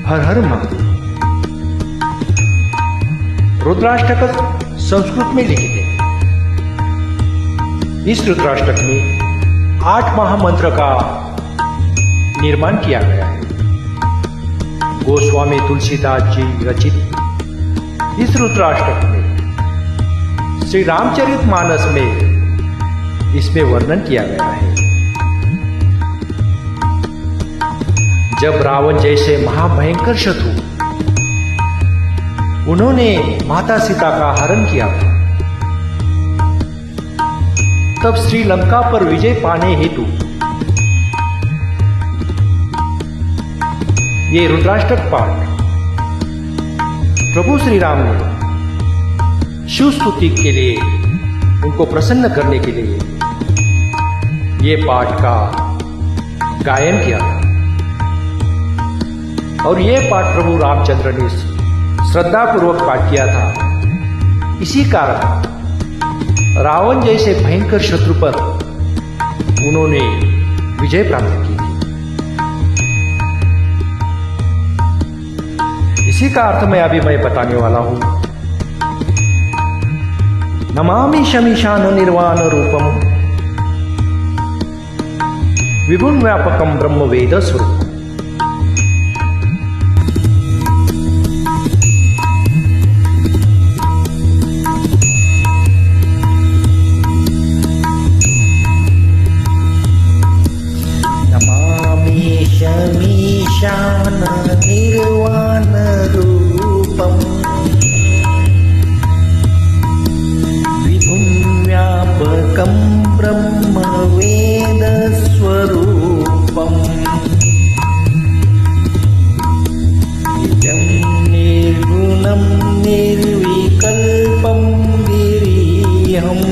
हर हर महादेव। रुद्राष्टक संस्कृत में लिखित है। इस रुद्राष्टक में 8 महामंत्र का निर्माण किया गया है। गोस्वामी तुलसीदास जी रचित इस रुद्राष्टक में श्री रामचरितमानस में इसमें वर्णन किया गया है। जब रावण जैसे महाभयंकर शत्रु उन्होंने माता सीता का हरण किया था, तब श्रीलंका पर विजय पाने हेतु ये रुद्राष्टक पाठ प्रभु श्री राम ने शिव स्तुति के लिए, उनको प्रसन्न करने के लिए ये पाठ का गायन किया था। और ये पाठ प्रभु रामचंद्र ने श्रद्धापूर्वक पाठ किया था। इसी कारण रावण जैसे भयंकर शत्रु पर उन्होंने विजय प्राप्त की थी। इसी का अर्थ मैं बताने वाला हूं। नमामि शमीशान निर्वाण रूपम विभुं व्यापकं ब्रह्म वेद स्वरूप। शमीशान निर्वाण रूपम विभुं व्यापकं ब्रह्म वेद स्वरूपम नित्यं निर्गुणं निर्विकल्पं गिरीहम्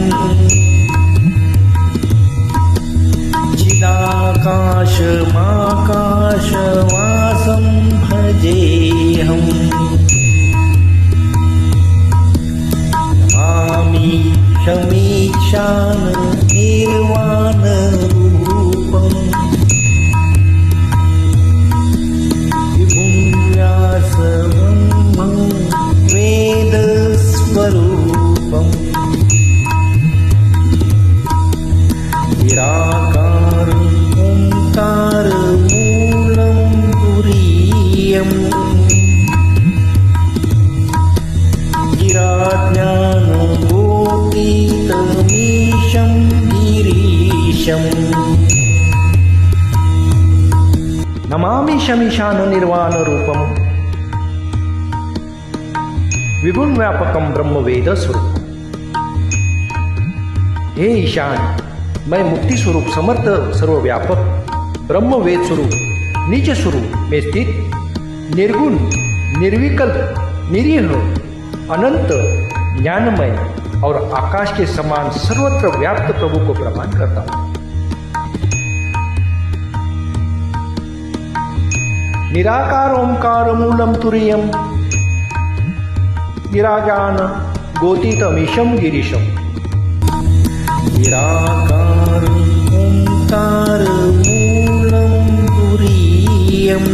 चिदाकाशमाकाशवासं भजेऽहम् नमामि शमीशान निर्वाण रूपम् विभुं व्यासब्रह्मं वेद स्वरूपम् निराकार ओंकार मूलं तुरीयम् गिराज्ञानगोतीतमीशं गिरीशम्। नमामि शमीशान निर्वाण रूपम विभुं व्यापकं ब्रह्म वेद स्वरूप। हे ईशान, मैं मुक्ति स्वरूप समर्थ सर्वव्यापक ब्रह्म वेद स्वरूप निज स्वरूप में स्थित निर्गुण निर्विकल्प निरीह अनंत ज्ञानमय और आकाश के समान सर्वत्र व्याप्त प्रभु को प्रणाम करता हूं। निराकार ओंकार मूलम तुरीयम निराज्ञान गोतीतमीशं गिरीशम। निराकार ओंकार मूलं तुरीयम्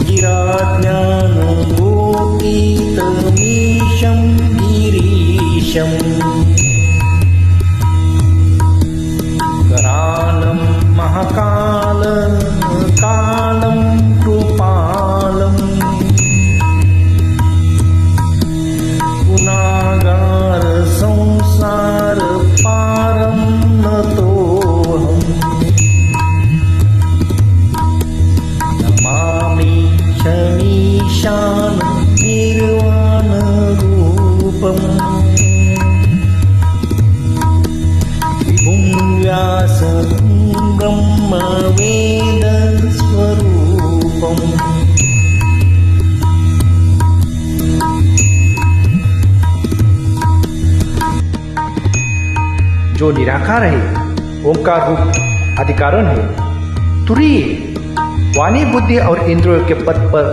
गिराज्ञानगोतीतमीशं गिरीशम्। करालं महाकालं कालं कृपालम् गुणागार संसार पारं नतोऽहम् नमामि शमीशान निर्वाण रूपम् विभुं व्यासं ब्रह्म वेद स्वरूपम्। जो निराकार है, ओंकार रूप अधिकारण है, तुरीय वाणी बुद्धि और इंद्रियों के पद पर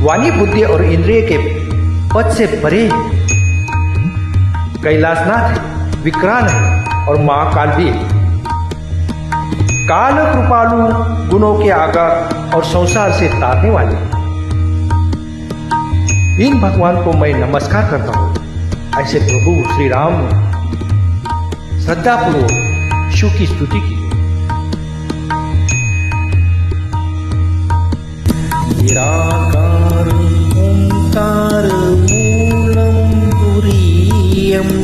वाणी बुद्धि और इंद्रिय के पद से परे कैलाशनाथ है, विकराल है और महाकाल भी है। काल कृपालु, गुणों के आगार और संसार से तारने वाले। इन भगवान को मैं नमस्कार करता हूँ। ऐसे प्रभु श्री राम श्रद्धापूर्वक शिव की स्तुति की। निराकार ओंकार मूलं तुरीयम्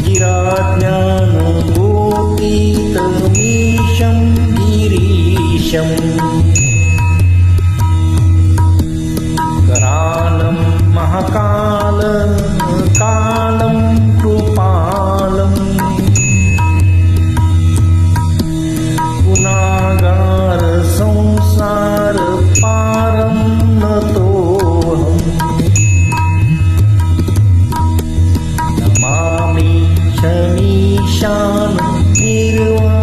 गिराज्ञानगोतीतमीशं गिरीशम् करालं महाकालं कालं कृपालम् गुणागार संसार पारं नतोऽहम् नमामि शमीशान निर्वाणरूपम्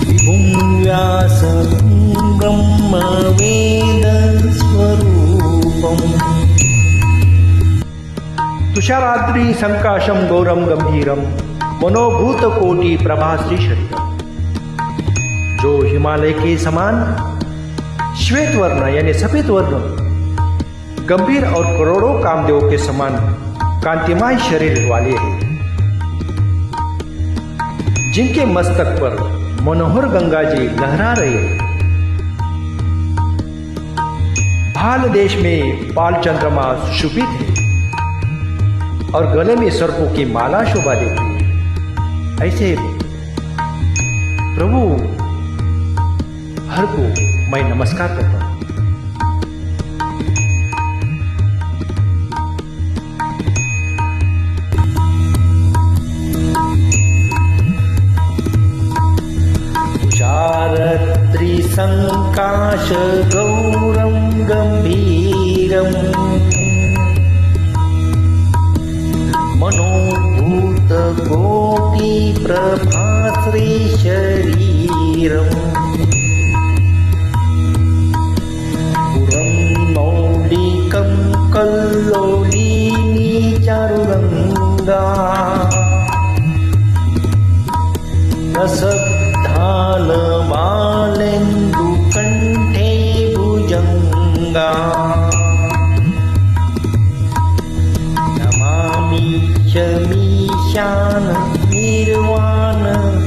विभुं व्यासं ब्रह्मवेदस्वरूपम् तुषाराद्रि संकाशम गौरम गंभीरम मनोभूत कोटि प्रभाश्री शरीरम। जो हिमालय के समान श्वेत वर्ण यानी सफेद वर्ण, गंभीर और करोड़ों कामदेवों के समान कांतिमय शरीर वाले हैं, जिनके मस्तक पर मनोहर गंगा जी लहरा रहे हैं। भाल देश में पाल चंद्रमा सुशोभित है और गले में सर्पों की माला शोभा देती है। ऐसे प्रभु हर को मैं नमस्कार करता हूं। तुषारत्रिसङ्काश गौरं गम्भीरम् मनोभूत कोटि प्रभाश्री शरीरम् पुरं मौलिकं कल्लोलिनी चारुगङ्गा रसद्धालमालेन्दुकण्ठे भुजङ्गा शमीशान निर्वाणरूपम्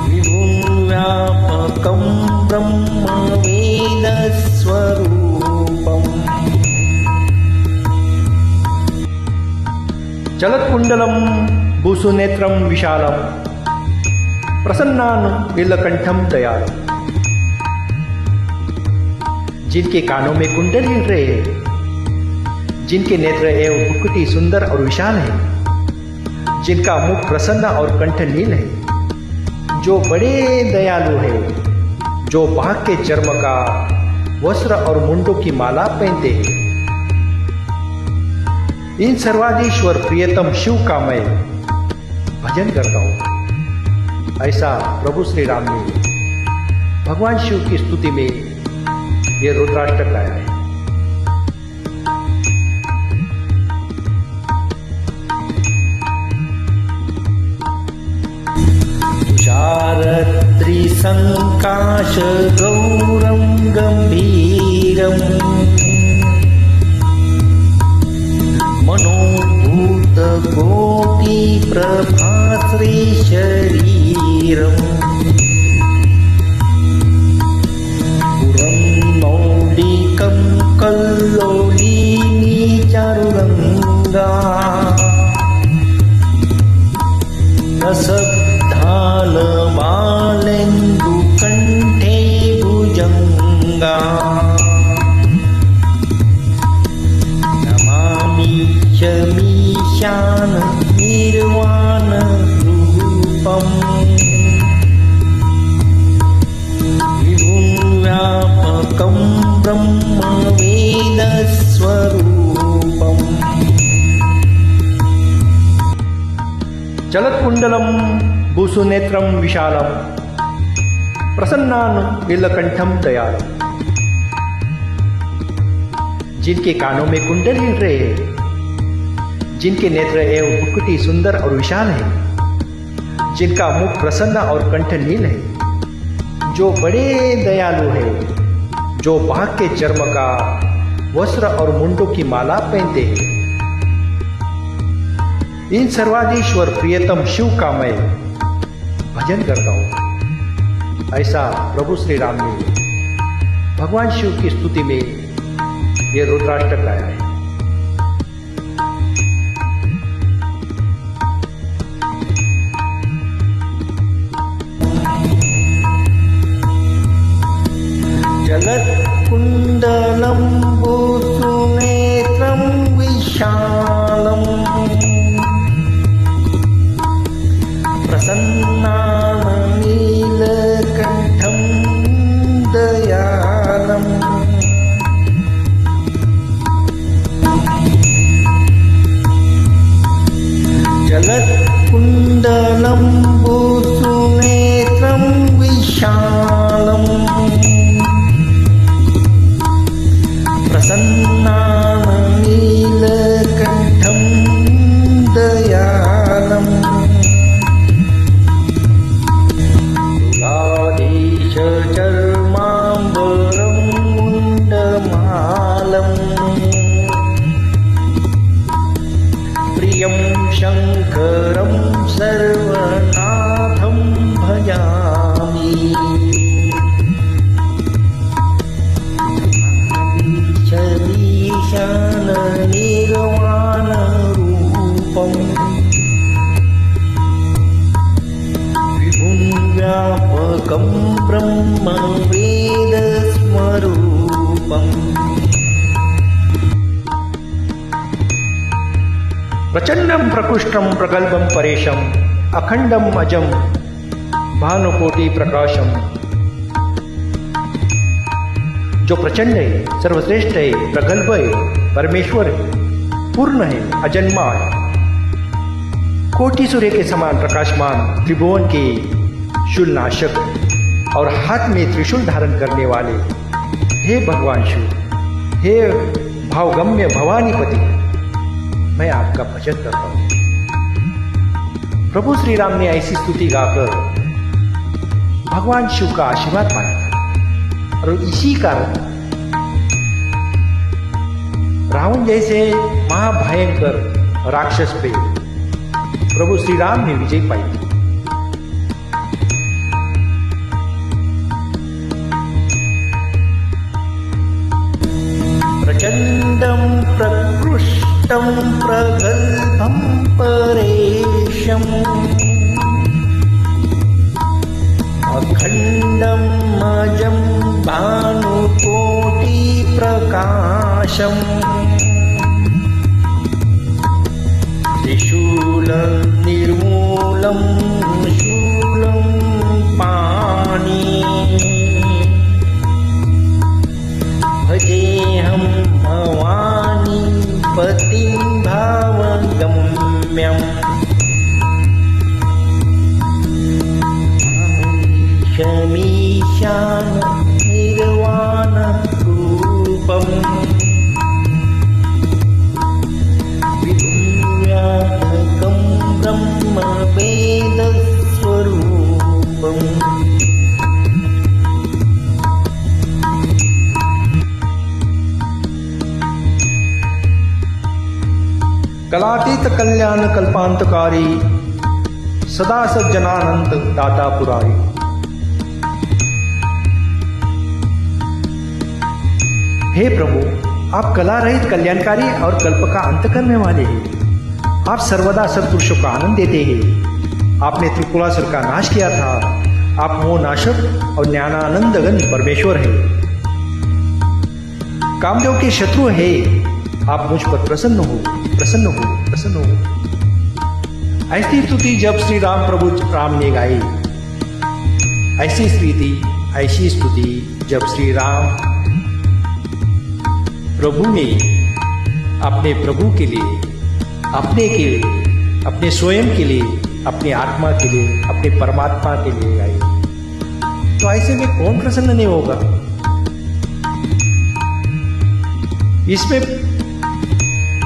विभुं व्यापकं ब्रह्मवेदस्वरूपम् चलत्कुण्डलं भूसुनेत्रं विशालं प्रसन्नान् नीलकंठम दयालु। जिनके कानों में कुंडल हिल रहे हैं, जिनके नेत्र एवं भुकुटी सुंदर और विशाल है, जिनका मुख प्रसन्न और कंठ नील है, जो बड़े दयालु है, जो बाघ के चर्म का वस्त्र और मुंडों की माला पहनते हैं। इन सर्वाधीश्वर प्रियतम शिव का मैं भजन करता हूं। ऐसा प्रभु श्री राम ने भगवान शिव की स्तुति में ये रुद्राष्टक गाया है। तुषारत्रिसङ्काश गौरं गम्भीरम् मनोभूत कोटि प्रभाश्री शरीरम् पुरं मौलिकं कल्लोलिनी चारुगङ्गा रसद्धालमालेन्दुकण्ठे भुजङ्गा नमामि शमीशान निर्वाणरूपम् विभुं व्यापकं ब्रह्मवेदस्वरूपम् चलत्कुण्डलं भूसुनेत्रम विशालम प्रसन्नान नीलकंठम दयालम। जिनके कानों में कुंडल हिल रहे हैं, जिनके नेत्र एवं भुक्कुटी सुंदर और विशाल है, जिनका मुख प्रसन्न और कंठ नील है, जो बड़े दयालु है, जो बाघ के चर्म का वस्त्र और मुंडों की माला पहनते हैं, इन सर्वाधीश्वर प्रियतम शिव का मैं भजन करता हूं। ऐसा प्रभु श्री राम ने भगवान शिव की स्तुति में ये रुद्राष्टक गाया है। जलत्कुण्डलं भूसुनेत्रं विशालम् प्रसन्नानीलकण्ठं दयालम्। जलत्कुण्डलं भूसुनेत्रं विशालम् प्रसन्नानीलकण्ठं दयालम्। तुलाधीशचर्माम्बरं मुण्डमालम् प्रियं शङ्करं सर्वनाथं भजामि। निर्वाणरूपम् विभुं व्यापकं ब्रह्म वेदस्वरूपम्। प्रचंडम प्रकृष्टम प्रगल्भम परेशम अखंडम अजम भानुकोटि प्रकाशम। जो प्रचंड है, सर्वश्रेष्ठ है, प्रगल्भ है, परमेश्वर है, पूर्ण है, अजन्मा है, कोटि सूर्य के समान प्रकाशमान, त्रिभुवन के शूलनाशक और हाथ में त्रिशूल धारण करने वाले हे भगवान शिव, हे भावगम्य भवानीपति, मैं आपका भजन करता हूं। प्रभु श्री राम ने ऐसी स्तुति गाकर भगवान शिव का आशीर्वाद पाया था और इसी कारण रावण जैसे महाभयंकर राक्षस पे प्रभु श्री राम ने विजय पाई थी। प्रचंडं प्रकृष्टं प्रगल्भं परेशम् अखण्डं अजं भानुकोटि प्रकाशम् त्रिशूलं निर्मूलं शूलं पाणि भजेऽहं भवानी पतिं भावगम्यम्। शमीशान निर्वाणरूपम् विभुव्यापकं ब्रह्म वेदस्वरूपम्। कलातीत कल्याण कल्पांतकारी सदा सज्जनानंद दाता पुरारी। हे प्रभु, आप कला रहित कल्याणकारी और कल्प का अंत करने वाले हैं। आप सर्वदा सत्पुरुषों का आनंद देते हैं। आपने त्रिपुरासुर का नाश किया था। आप मोह नाशक और ज्ञानानंद घन परमेश्वर है। कामदेव के शत्रु है। आप मुझ पर प्रसन्न हो, प्रसन्न हो, प्रसन्न हो। ऐसी स्तुति जब श्री राम प्रभु राम ने गाई, ऐसी स्तुति जब श्री राम प्रभु ने अपने प्रभु के लिए, अपने स्वयं के लिए अपनी आत्मा के लिए, अपने परमात्मा के लिए गाए, तो ऐसे में कौन प्रसन्न नहीं होगा। इसमें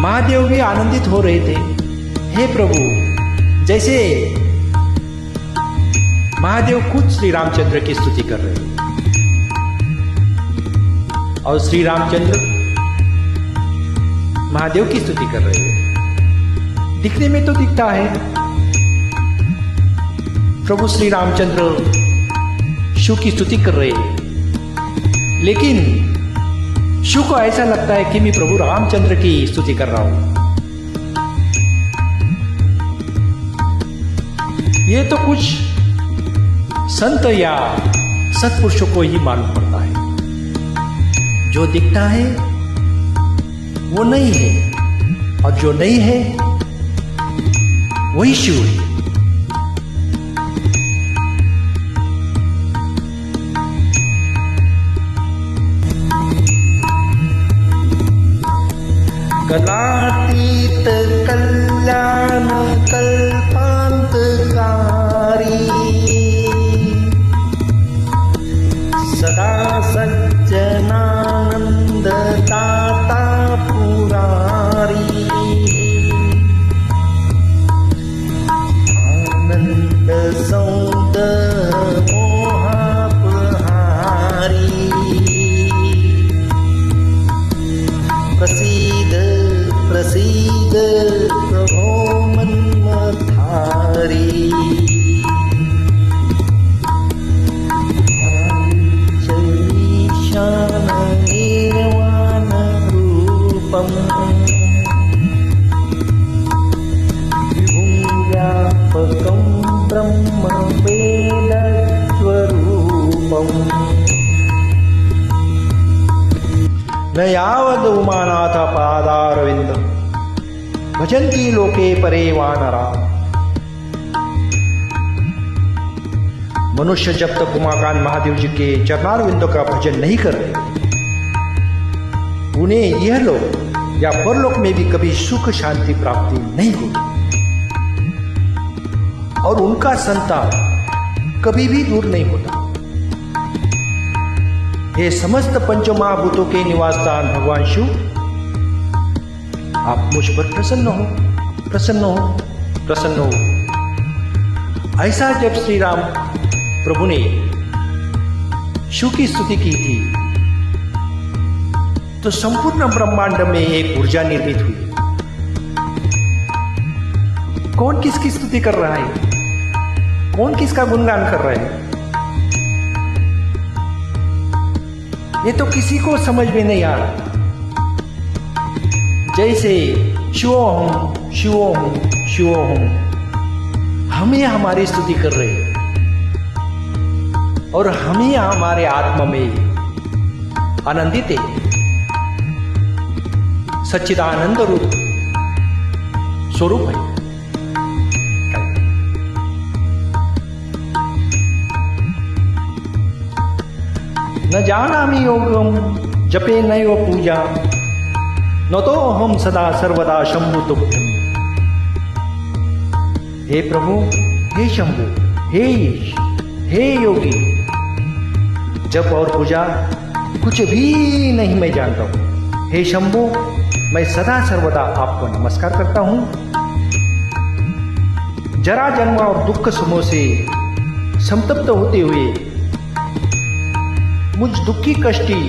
महादेव भी आनंदित हो रहे थे। हे प्रभु, जैसे महादेव खुद श्री रामचंद्र की स्तुति कर रहे हैं और श्री रामचंद्र महादेव की स्तुति कर रहे हैं। दिखने में तो दिखता है प्रभु श्री रामचंद्र शिव की स्तुति कर रहे हैं, लेकिन शिव को ऐसा लगता है कि मैं प्रभु रामचंद्र की स्तुति कर रहा हूं। ये तो कुछ संत या सत्पुरुषों को ही मालूम पड़ता है। जो दिखता है वो नहीं है, और जो नहीं है वही शिव है। कलातीत कल्याण कल्पांतकारी, सदा सज्जनानंद दाता पुरारी, आनंद सौंद मोहापहारी, प्रसीद प्रसीद प्रभो मन्मथारी, ईशान निर्वाण रूपम, विभुं व्यापकं ब्रह्म वेद स्वरूपम्। न यावद उमानाथ पादारविंद भजन्ति लोके परे वानरा। मनुष्य जब तक उमाकांत महादेव जी के चरणारविंदों का भजन नहीं कर रहे, उन्हें यह लोक या परलोक में भी कभी सुख शांति प्राप्ति नहीं होगी, और उनका संताप कभी भी दूर नहीं होता। हे समस्त पंचमहाभूतों के निवास स्थान भगवान शिव, आप मुझ पर प्रसन्न हो, प्रसन्न हो, प्रसन्न हो। ऐसा जब श्री राम प्रभु ने शिव की स्तुति की थी, तो संपूर्ण ब्रह्मांड में एक ऊर्जा निर्मित हुई। कौन किसकी स्तुति कर रहा है, कौन किसका गुणगान कर रहा है, ये तो किसी को समझ में नहीं आ रहा। जैसे शिवोहम शिवोहम शिवोहम, हम ही हमारी स्तुति कर रहे हैं, और हम ही हमारे आत्मा में आनंदित है। सच्चिदानंद रूप स्वरूप है। न जानामि योगम जपे नैव पूजा, न तो हम सदा सर्वदा शंभु तुभ्यम। हे प्रभु, हे शंभु, हे ईश, हे योगी, जप और पूजा कुछ भी नहीं मैं जानता हूं। हे शंभु, मैं सदा सर्वदा आपको नमस्कार करता हूं। जरा जन्म और दुख समूह से संतप्त होते हुए मुझ दुखी कष्टी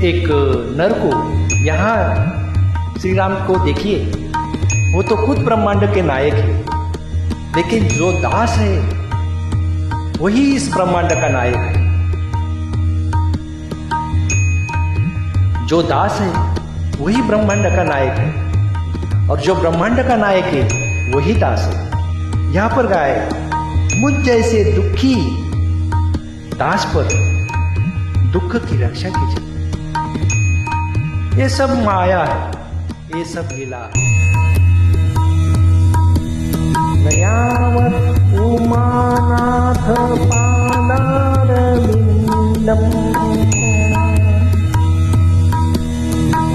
एक नर को यहाँ श्री राम को देखिए, वो तो खुद ब्रह्मांड के नायक है, लेकिन जो दास है वही इस ब्रह्मांड का नायक है। जो दास है वही ब्रह्मांड का नायक है, और जो ब्रह्मांड का नायक है वही दास है। यहाँ पर गाय मुझ जैसे दुखी दास पर दुख की रक्षा कीजिए। ये सब माया है, ये सब लीला है। नयावत् उमानाथ पादारविन्दं,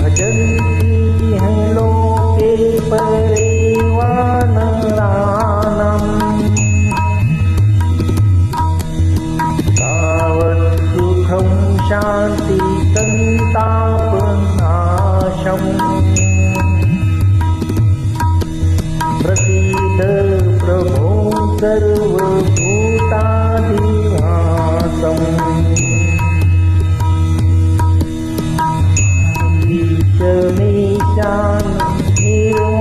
भजन्ति है लोके परे सर्वभूताधिवासम् ईशमेशान निर्वाणरूपम्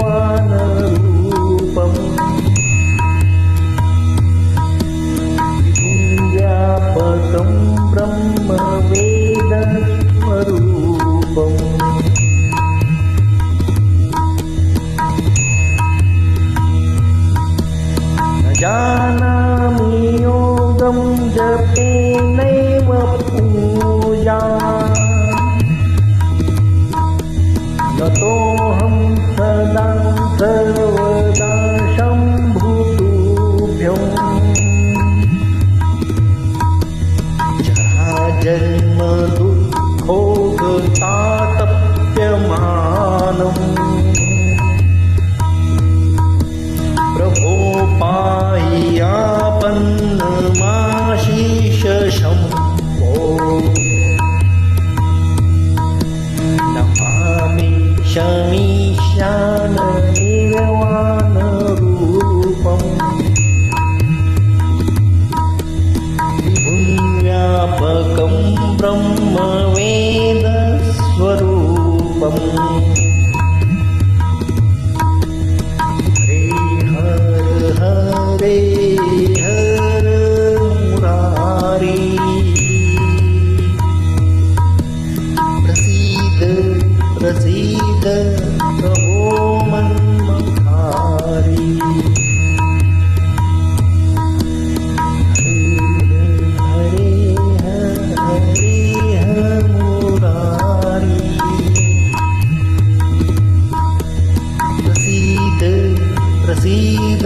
व्यापकं ब्रह्मवेदस्वरूपम् न जानामि योगं जपेनैव पूजा नतोऽहं सदा सर्वदा शम्भुतुभ्यम् जन्म दुःखोगतातप्यमानम् प्रभो पाह्यापन्नमाशीष शम्भो नमामि शमीशान निर्वाणरूपम् व्यापकं ब्रह्मवेदस्वरूपम् हरे हरे हर मुरारी प्रसीद प्रसीद प्रभो मन्मथारी प्रसीद